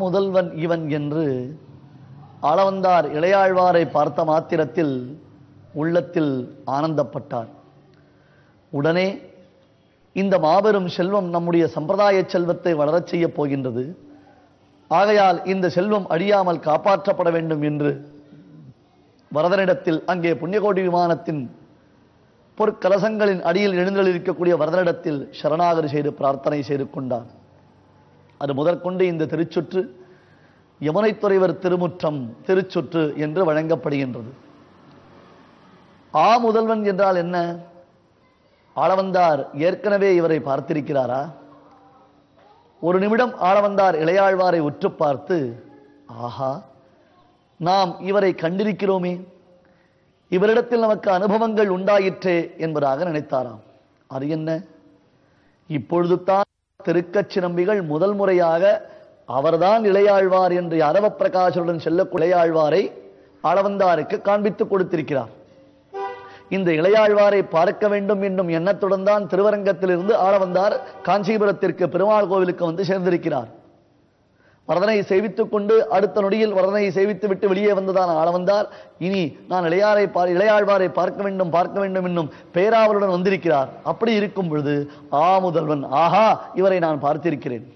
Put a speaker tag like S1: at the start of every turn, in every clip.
S1: முதல்வன் இவன் என்று ஆளவந்தார் இளையாழ்வாரை பார்த்த மாத்திரத்தில் உள்ளத்தில் ஆனந்தப்பட்டார். உடனே இந்த மாபெரும் செல்வம் நம்முடைய சம்பிரதாய செல்வத்தை வளரச் செய்ய போகின்றது, ஆகையால் இந்த செல்வம் அழியாமல் காப்பாற்றப்பட வேண்டும் என்று வரதனிடத்தில், அங்கே புண்ணியகோடி விமானத்தின் பொற்கலசங்களின் அடியில் எழுந்தளிக்கக்கூடிய வரதனிடத்தில் சரணாகதி செய்து பிரார்த்தனை செய்து கொண்டார். அது முதற்கொண்டு இந்த திருச்சுற்று யமுனைத்துறைவர் திருமுற்றம் திருச்சுற்று என்று வழங்கப்படுகின்றது. முதல்வன் என்றால் என்ன? ஆளவந்தார் ஏற்கனவே இவரை பார்த்திருக்கிறாரா? ஒரு நிமிடம் ஆளவந்தார் இளையாழ்வாரை உற்று பார்த்து, ஆஹா, நாம் இவரை கண்டிருக்கிறோமே, இவரிடத்தில் நமக்கு அனுபவங்கள் உண்டாயிற்றே என்பதாக நினைத்தாராம். அது என்ன? இப்பொழுது தான் திருக்கச்சி நம்பிகள் முதல் முறையாக அவர்தான் இளையாழ்வார் என்று அரவ பிரகாசருடன் செல்லக்கூடிய இளையாழ்வாரை ஆளவந்தாருக்கு காண்பித்துக் கொடுத்திருக்கிறார். இந்த இளையாழ்வாரை பார்க்க வேண்டும் என்னும் எண்ணத்துடன் தான் திருவரங்கத்திலிருந்து ஆளவந்தார் காஞ்சிபுரத்திற்கு பெருமாள் கோவிலுக்கு வந்து சேர்ந்திருக்கிறார். வரதனை சேவித்துக் கொண்டு அடுத்த நொடியில் வரதனை சேவித்து விட்டு வெளியே வந்ததான ஆளவந்தார் இனி நான் இளையாழ்வாரை பார்க்க வேண்டும் என்னும் பேராவலுடன் வந்திருக்கிறார். அப்படி இருக்கும் பொழுது முதல்வன், ஆஹா, இவரை நான் பார்த்திருக்கிறேன்,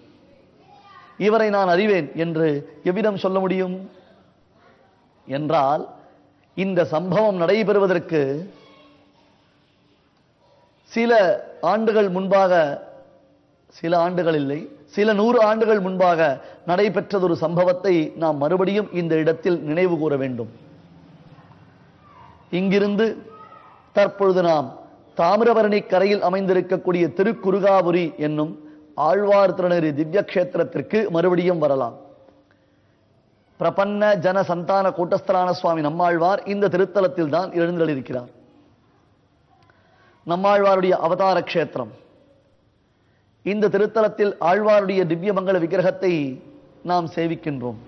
S1: இவரை நான் அறிவேன் என்று எவ்விதம் சொல்ல முடியும் என்றால், இந்த சம்பவம் நடைபெறுவதற்கு சில ஆண்டுகள் முன்பாக, சில ஆண்டுகள் இல்லை, சில 100 ஆண்டுகள் முன்பாக நடைபெற்றதொரு சம்பவத்தை நாம் மறுபடியும் இந்த இடத்தில் நினைவு கூற வேண்டும். இங்கிருந்து தற்பொழுது நாம் தாமிரபரணி கரையில் அமைந்திருக்கக்கூடிய திருக்குறுகாபுரி என்னும் ஆழ்வார் திருநெறி திவ்ய கஷேத்திரத்திற்கு மறுபடியும் வரலாம். பிரபன்ன ஜன சந்தான கூட்டஸ்தரான சுவாமி நம்மாழ்வார் இந்த திருத்தலத்தில் தான் எழுந்தருளியிருக்கிறார். நம்மாழ்வாருடைய அவதார கஷேத்திரம். இந்த திருத்தலத்தில் ஆழ்வாருடைய திவ்ய மங்கள விக்கிரகத்தை நாம் சேவிக்கின்றோம்.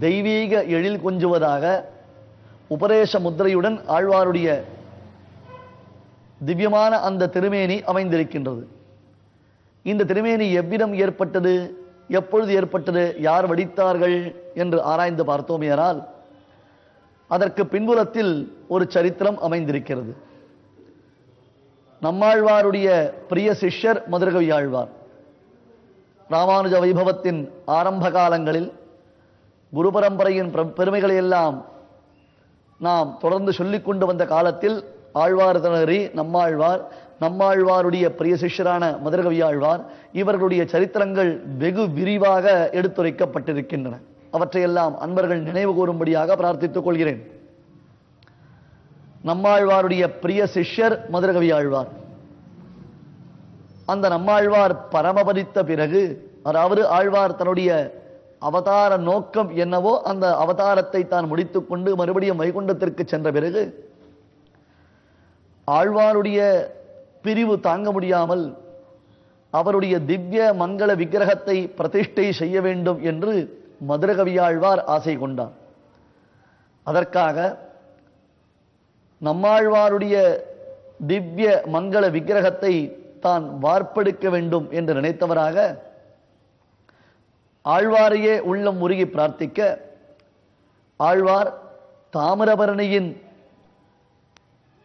S1: தெய்வீக எழில் கொஞ்சுவதாக உபதேச முத்திரையுடன் ஆழ்வாருடைய திவ்யமான அந்த திருமேனி அமைந்திருக்கின்றது. இந்த திருமேனி எவ்விதம் ஏற்பட்டது, எப்பொழுது ஏற்பட்டது, யார் வடித்தார்கள் என்று ஆராய்ந்து பார்த்தோமேயானால் அதற்கு பின்புலத்தில் ஒரு சரித்திரம் அமைந்திருக்கிறது. நம்மாழ்வாருடைய பிரிய சிஷ்யர் மதுரகவி ஆழ்வார் ராமானுஜ வைபவத்தின் ஆரம்ப காலங்களில் குரு பரம்பரையின் பெருமைகளை எல்லாம் நாம் தொடர்ந்து சொல்லிக் கொண்டு வந்த காலத்தில் ஆழ்வார் திருநெறி நம்மாழ்வாருடைய பிரிய சிஷ்யரான மதுரகவி ஆழ்வார் இவர்களுடைய சரித்திரங்கள் வெகு விரிவாக எடுத்துரைக்கப்பட்டிருக்கின்றன. அவற்றையெல்லாம் அன்பர்கள் நினைவு கூறும்படியாக பிரார்த்தித்துக் கொள்கிறேன். நம்மாழ்வாருடைய பிரிய சிஷ்யர் மதுரகவி ஆழ்வார். அந்த நம்மாழ்வார் பரமபதித்த பிறகு, அதாவது ஆழ்வார் தன்னுடைய அவதார நோக்கம் என்னவோ அந்த அவதாரத்தை தான் முடித்துக் கொண்டு மறுபடியும் வைகுண்டத்திற்கு சென்ற பிறகு ஆழ்வாருடைய பிரிவு தாங்க முடியாமல் அவருடைய திவ்ய மங்கள விக்கிரகத்தை பிரதிஷ்டை செய்ய வேண்டும் என்று மதுரகவியாழ்வார் ஆசை கொண்டார். அதற்காக நம்மாழ்வாருடைய திவ்ய மங்கள விக்கிரகத்தை தான் வார்ப்பெடுக்க வேண்டும் என்று நினைத்தவராக ஆழ்வாரையே உள்ளம் உருகி பிரார்த்திக்க, ஆழ்வார் தாமிரபரணியின்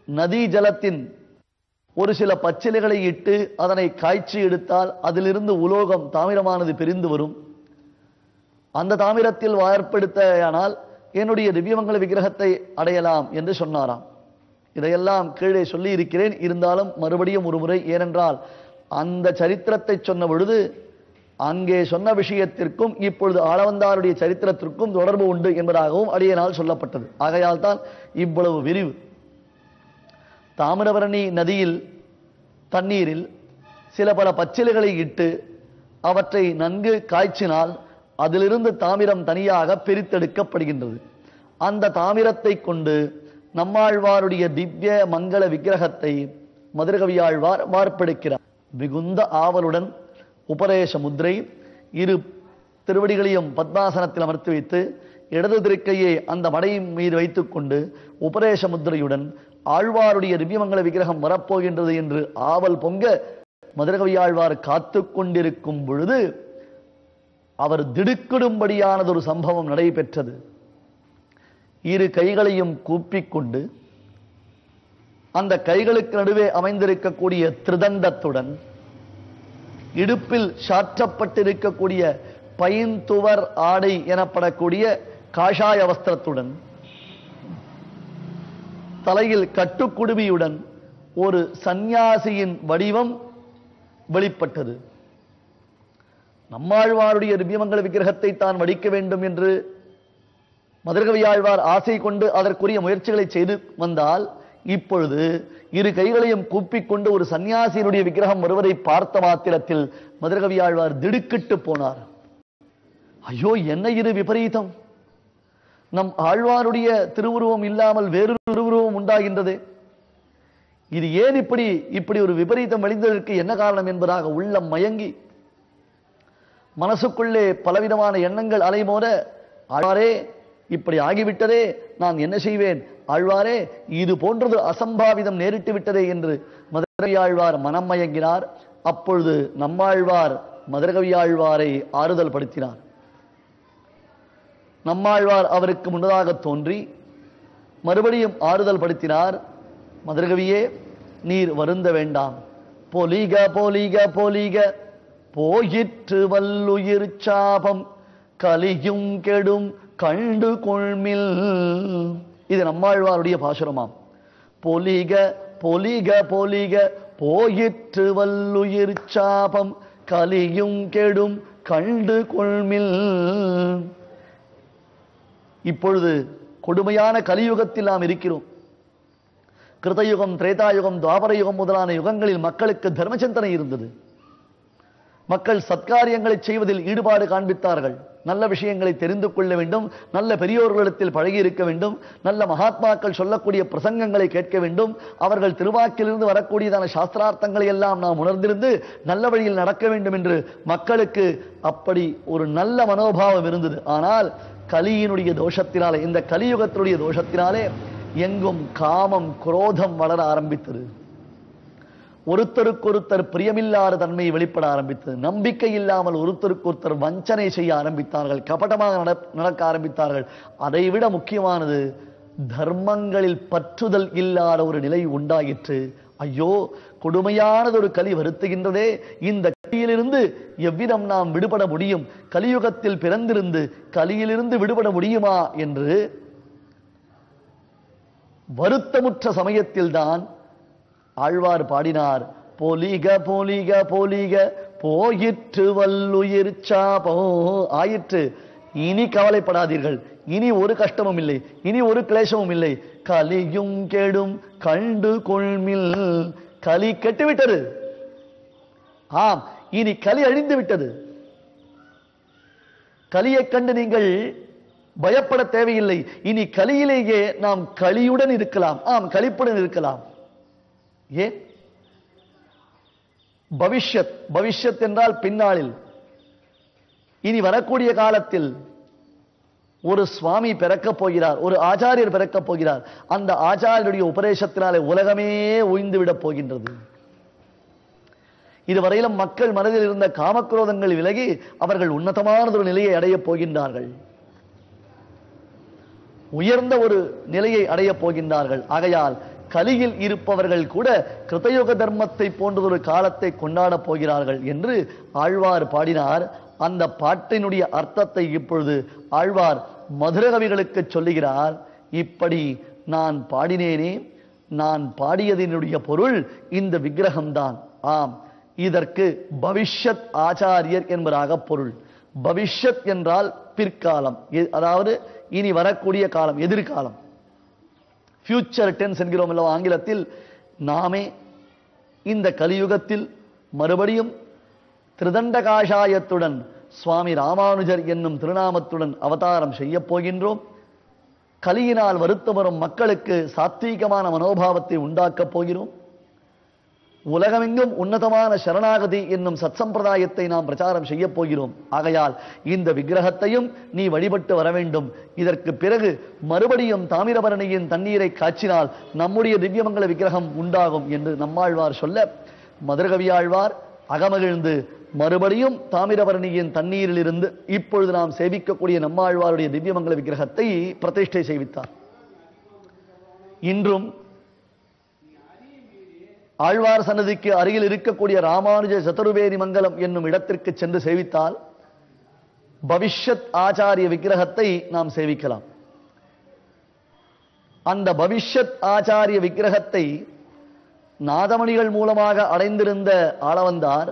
S1: நதி ஜலத்தின் ஒரு சில பச்சிலைகளை இட்டு அதனை காய்ச்சி எடுத்தால் அதிலிருந்து உலோகம் தாமிரமானது பிரிந்து வரும். அந்த தாமிரத்தில் வார்ப்பெடுத்தானால் என்னுடைய திவ்யமங்கல விக்கிரகத்தை அடையலாம் என்று சொன்னாராம். இதையெல்லாம் கீழே சொல்லி இருக்கிறேன், இருந்தாலும் மறுபடியும் ஒரு முறை, ஏனென்றால் அந்த சரித்திரத்தை சொன்ன பொழுது அங்கே சொன்ன விஷயத்திற்கும் இப்பொழுது ஆளவந்தாருடைய சரித்திரத்திற்கும் தொடர்பு உண்டு என்பதாகவும் அடியனால் சொல்லப்பட்டது. ஆகையால் தான் இவ்வளவு விரிவு. தாமிரபரணி நதியில் தண்ணீரில் சில பல பச்சிலைகளை இட்டு அவற்றை நன்கு காய்ச்சினால் அதிலிருந்து தாமிரம் தனியாக பிரித்தெடுக்கப்படுகின்றது. அந்த தாமிரத்தை கொண்டு நம்மாழ்வாருடைய திவ்ய மங்கள விக்கிரகத்தை மதுரகவியாழ்வார் வார்ப்பெடுக்கிறார். மிகுந்த ஆவலுடன் உபதேச முத்திரை இரு திருவடிகளையும் பத்மாசனத்தில் அமர்த்தி வைத்து இடது திருக்கையை அந்த மடையின் மீது வைத்துக் கொண்டு உபதேச முத்திரையுடன் ஆழ்வாருடைய திவ்யமங்கல விக்கிரகம் வரப்போகின்றது என்று ஆவல் பொங்க மதுரகவியாழ்வார் காத்து கொண்டிருக்கும் பொழுது அவர் திடுக்கிடும்படியானதொரு சம்பவம் நடைபெற்றது. இரு கைகளையும் கூப்பிக்கொண்டு அந்த கைகளுக்கு நடுவே அமைந்திருக்கக்கூடிய திருதண்டத்துடன் இடுப்பில் சாற்றப்பட்டிருக்கக்கூடிய பைந்துவர் ஆடை எனப்படக்கூடிய காஷாய வஸ்திரத்துடன் தலையில் கட்டுக்குடுமியுடன் ஒரு சந்நியாசியின் வடிவம் வெளிப்பட்டது. நம்மாழ்வாருடைய திவ்யமங்கல விக்கிரகத்தை தான் வடிக்க வேண்டும் என்று மதுரகவியாழ்வார் ஆசை கொண்டு அதற்குரிய முயற்சிகளை செய்து வந்தால், இப்பொழுது இரு கைகளையும் கூப்பிக்கொண்டு ஒரு சன்னியாசியினுடைய விக்கிரகம் வருவதை பார்த்த மாத்திரத்தில் மதுரகவியாழ்வார் திடுக்கிட்டு போனார். ஐயோ, என்ன இது விபரீதம்! நம் ஆழ்வாருடைய திருவுருவம் இல்லாமல் வேறொரு திருவுருவம் உண்டாகின்றது. இது ஏன் இப்படி ஒரு விபரீதம் விளைந்ததற்கு என்ன காரணம் என்பதாக உள்ளம் மயங்கி மனசுக்குள்ளே பலவிதமான எண்ணங்கள் அலைமோத, ஆழ்வாரே, இப்படி ஆகிவிட்டதே, நான் என்ன செய்வேன்? ஆழ்வாரே, இது போன்றது அசம்பாவிதம் நேரிட்டு விட்டதே என்று மதுரகவியாழ்வார் மனம் மயங்கினார். அப்பொழுது நம்மாழ்வார் மதுரகவியாழ்வாரை ஆறுதல் படுத்தினார். நம்மாழ்வார் அவருக்கு முன்னதாக தோன்றி மறுபடியும் ஆறுதல் படுத்தினார். மதுரகவியே, நீர் வருந்த வேண்டாம். பொலிக பொலிக பொலிக போயிற்று வல்லுயிர் சாபம் கலியும் கெடும் கண்டு கொள்மில். இது நம்மாழ்வாருடைய பாசுரமாம். பொலிக பொலிக பொலிக போயிற்று வல்லுயிர் சாபம் கலியும் கெடும் கண்டு கொள்மில். இப்பொழுது கொடுமையான கலியுகத்தில் நாம் இருக்கிறோம். கிருதயுகம், திரேதாயுகம், துவாபர யுகம் முதலான யுகங்களில் மக்களுக்கு தர்ம சிந்தனை இருந்தது. மக்கள் சத்காரியங்களை செய்வதில் ஈடுபாடு காண்பித்தார்கள். நல்ல விஷயங்களை தெரிந்து கொள்ள வேண்டும், நல்ல பெரியோர்களிடத்தில் பழகி இருக்க வேண்டும், நல்ல மகாத்மாக்கள் சொல்லக்கூடிய பிரசங்கங்களை கேட்க வேண்டும், அவர்கள் திருவாக்கிலிருந்து வரக்கூடியதான சாஸ்திரார்த்தங்களை எல்லாம் நாம் உணர்ந்திருந்து நல்ல வழியில் நடக்க வேண்டும் என்று மக்களுக்கு அப்படி ஒரு நல்ல மனோபாவம் இருந்தது. ஆனால் கலியினுடைய தோஷத்தினாலே, இந்த கலியுகத்தினுடைய தோஷத்தினாலே எங்கும் காமம், குரோதம் வளர ஆரம்பித்தது. ஒருத்தருக்கொருத்தர் பிரியமில்லாத தன்மை வெளிப்பட ஆரம்பித்தது. நம்பிக்கை இல்லாமல் ஒருத்தருக்கொருத்தர் வஞ்சனை செய்ய ஆரம்பித்தார்கள், கபடமாக நடக்க ஆரம்பித்தார்கள். அதைவிட முக்கியமானது, தர்மங்களில் பற்றுதல் இல்லாத ஒரு நிலை உண்டாயிற்று. ஐயோ, கொடுமையானது ஒரு கலி வருத்துகின்றதே, இந்த கலியிலிருந்து எவ்விதம் நாம் விடுபட முடியும்? கலியுகத்தில் பிறந்திருந்து கலியிலிருந்து விடுபட முடியுமா என்று வருத்தமுற்ற சமயத்தில் தான் ஆழ்வார் பாடினார். பொலிக பொலிக பொலிக போயிற்று வல்லுயிர் சாபம். ஆயிற்று, இனி கவலைப்படாதீர்கள், இனி ஒரு கஷ்டமும் இல்லை, இனி ஒரு கிளேசமும் இல்லை. கலியும் கெடும் கண்டு கொள்மில். கலி கெட்டுவிட்டது. ஆம், இனி கலி அழிந்து விட்டது. கலியை கண்டு நீங்கள் பயப்பட தேவையில்லை. இனி கலியிலேயே நாம் களியுடன் இருக்கலாம். ஆம், களிப்புடன் இருக்கலாம். ஏன்? பவிஷ்யத், பவிஷ்யத் என்றால் பின்னாளில், இனி வரக்கூடிய காலத்தில் ஒரு சுவாமி பிறக்கப் போகிறார், ஒரு ஆச்சாரியர் பிறக்கப் போகிறார். அந்த ஆச்சாரியருடைய உபதேசத்தினாலே உலகமே ஓய்ந்து விடப் போகின்றது. இதுவரையிலும் மக்கள் மனதில் இருந்த காமக்ரோதங்கள் விலகி அவர்கள் உன்னதமானதொரு நிலையை அடையப் போகின்றார்கள், உயர்ந்த ஒரு நிலையை அடையப் போகின்றார்கள். ஆகையால் கலியில் இருப்பவர்கள் கூட கிருதயுக தர்மத்தை போன்றதொரு காலத்தை கொண்டாடப் போகிறார்கள் என்று ஆழ்வார் பாடினார். அந்த பாட்டினுடைய அர்த்தத்தை இப்பொழுது ஆழ்வார் மதுரகவிகளுக்கு சொல்லுகிறார். இப்படி நான் பாடினேனே, நான் பாடியதனுடைய பொருள் இந்த விக்கிரகம்தான். ஆம், இதற்கு பவிஷ்யத் ஆச்சாரியர் என்பதாக பொருள். பவிஷ்யத் என்றால் பிற்காலம், அதாவது இனி வரக்கூடிய காலம், எதிர்காலம், ஃபியூச்சர் டென்ஸ் என்கிறோம் அல்லவா ஆங்கிலத்தில். நாமே இந்த கலியுகத்தில் மறுபடியும் திருதண்ட காஷாயத்துடன் சுவாமி ராமானுஜர் என்னும் திருநாமத்துடன் அவதாரம் செய்ய போகின்றோம். கலியினால் வருத்த வரும் மக்களுக்கு சாத்வீகமான மனோபாவத்தை உண்டாக்கப் போகிறோம். உலகமெங்கும் உன்னதமான சரணாகதி என்னும் சத்சம்பிரதாயத்தை நாம் பிரச்சாரம் செய்ய போகிறோம். ஆகையால் இந்த விக்கிரகத்தையும் நீ வழிபட்டு வர வேண்டும். இதற்கு பிறகு மறுபடியும் தாமிரபரணியின் தண்ணீரை காய்ச்சினால் நம்முடைய திவ்யமங்கல விக்கிரகம் உண்டாகும் என்று நம்மாழ்வார் சொல்ல, மதுரகவியாழ்வார் அகமகிழ்ந்து மறுபடியும் தாமிரபரணியின் தண்ணீரில் இருந்து இப்பொழுது நாம் சேவிக்கக்கூடிய நம்மாழ்வாருடைய திவ்யமங்கல விக்கிரகத்தை பிரதிஷ்டை செய்வித்தார். இன்றும் ஆழ்வார் சன்னதிக்கு அருகில் இருக்கக்கூடிய ராமானுஜ சதுர்வேதி மங்கலம் என்னும் இடத்திற்கு சென்று சேவித்தால் பவிஷ்யத் ஆச்சாரிய விக்கிரகத்தை நாம் சேவிக்கலாம். அந்த பவிஷ்யத் ஆச்சாரிய விக்கிரகத்தை நாதமணிகள் மூலமாக அடைந்திருந்த ஆளவந்தார்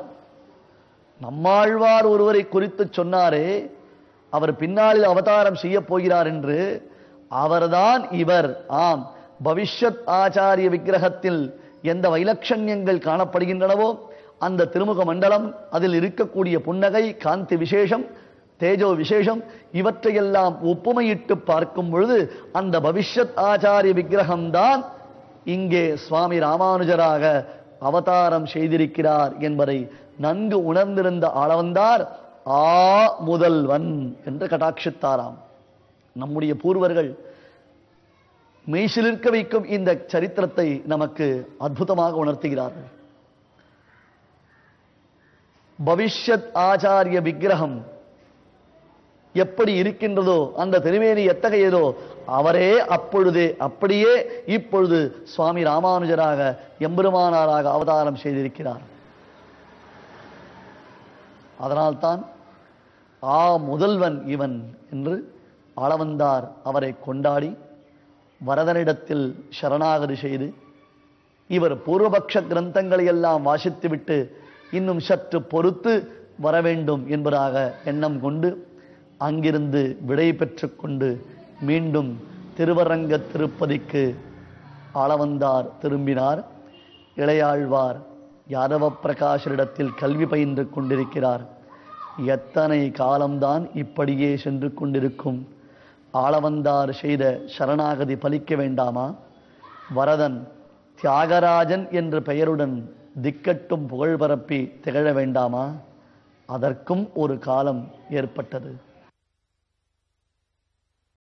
S1: நம்மாழ்வார் ஒருவரை குறித்து சொன்னாரே, அவர் பின்னாளில் அவதாரம் செய்ய போகிறார் என்று. அவர்தான் இவர். ஆம், பவிஷ்யத் ஆச்சாரிய விக்கிரகத்தில் எந்த வைலட்சண்யங்கள் காணப்படுகின்றனவோ அந்த திருமுக மண்டலம், அதில் இருக்கக்கூடிய புன்னகை, காந்தி விசேஷம், தேஜோ விசேஷம், இவற்றையெல்லாம் ஒப்புமையிட்டு பார்க்கும் பொழுது அந்த பவிஷ்யத் ஆச்சாரிய விக்கிரகம்தான் இங்கே சுவாமி ராமானுஜராக அவதாரம் செய்திருக்கிறார் என்பதை நன்கு உணர்ந்திருந்த ஆளவந்தார் ஆ முதல்வன் என்று கடாட்சித்தாராம். நம்முடைய பூர்வர்கள் மெய்சிலிருக்க வைக்கும் இந்த சரித்திரத்தை நமக்கு அற்புதமாக உணர்த்துகிறார்கள். பவிஷ்யத் ஆச்சாரிய விக்கிரகம் எப்படி இருக்கின்றதோ, அந்த திருமேனி எத்தகையதோ, அவரே அப்பொழுதே அப்படியே இப்பொழுது சுவாமி ராமானுஜராக எம்பெருமானாராக அவதாரம் செய்திருக்கிறார். அதனால்தான் ஆ முதல்வன் இவன் என்று ஆளவந்தார் அவரை கொண்டாடி வரதனிடத்தில் சரணாகதி செய்து, இவர் பூர்வபக்ஷ கிரந்தங்களை எல்லாம் வாசித்துவிட்டு இன்னும் சற்று பொறுத்து வர வேண்டும் என்பதாக எண்ணம் கொண்டு அங்கிருந்து விடை பெற்று கொண்டு மீண்டும் திருவரங்க திருப்பதிக்கு ஆளவந்தார் திரும்பினார். இளையாழ்வார் யாதவ பிரகாஷரிடத்தில் கல்வி பயின்று கொண்டிருக்கிறார். எத்தனை காலம்தான் இப்படியே சென்று கொண்டிருக்கும்? ஆளவந்தார் செய்த சரணாகதி பலிக்க வேண்டாமா? வரதன் தியாகராஜன் என்ற பெயருடன் திக்கட்டும் புகழ் பரப்பி திகழ வேண்டாமா? அதற்கும் ஒரு காலம் ஏற்பட்டது.